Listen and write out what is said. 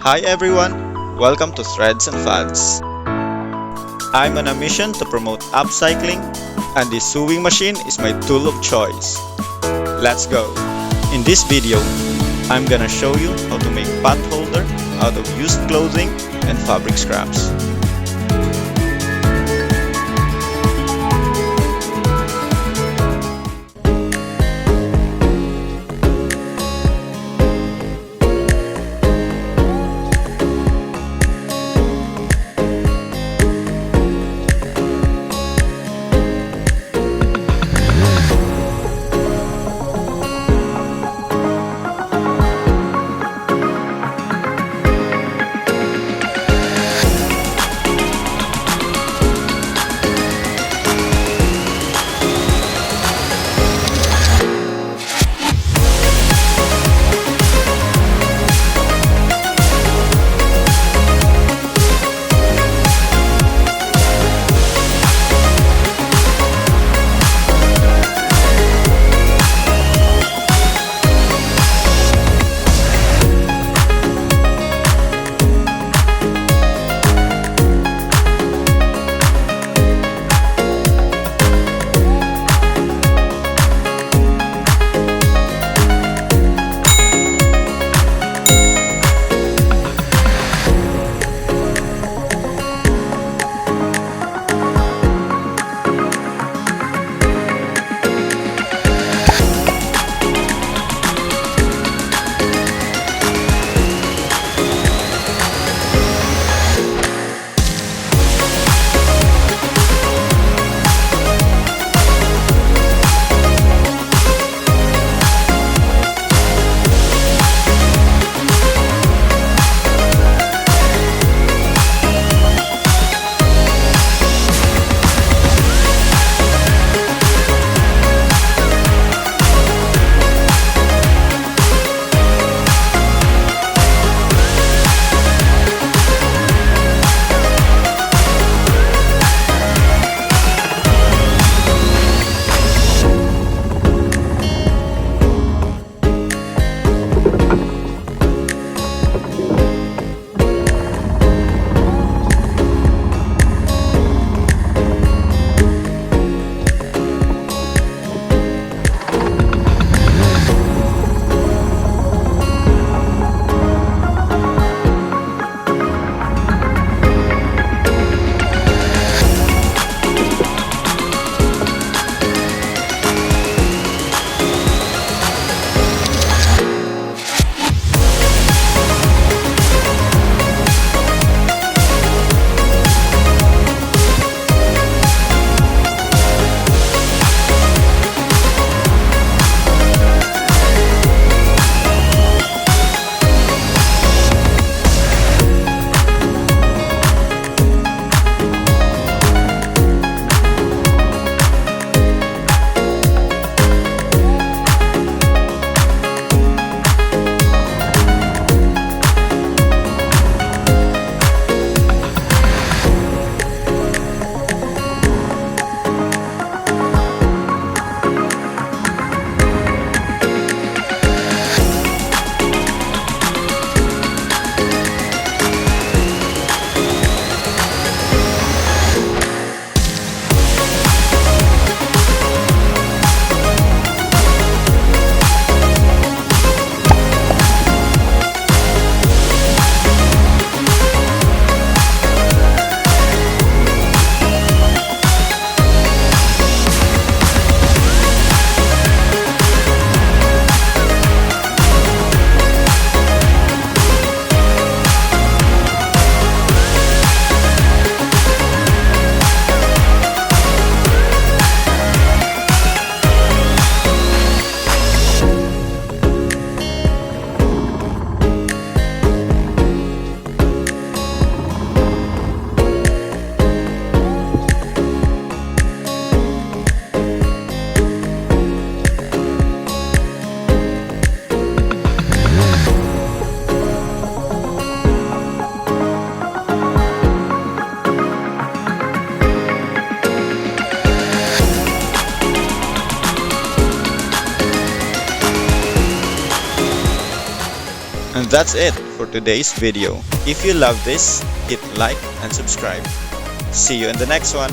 Hi everyone, welcome to Threadz and Fadz. I'm on a mission to promote upcycling, and this sewing machine is my tool of choice. Let's go! In this video, I'm gonna show you how to make potholder out of used clothing and fabric scraps. And that's it. for today's video. If you love this, hit like and subscribe. See you in the next one.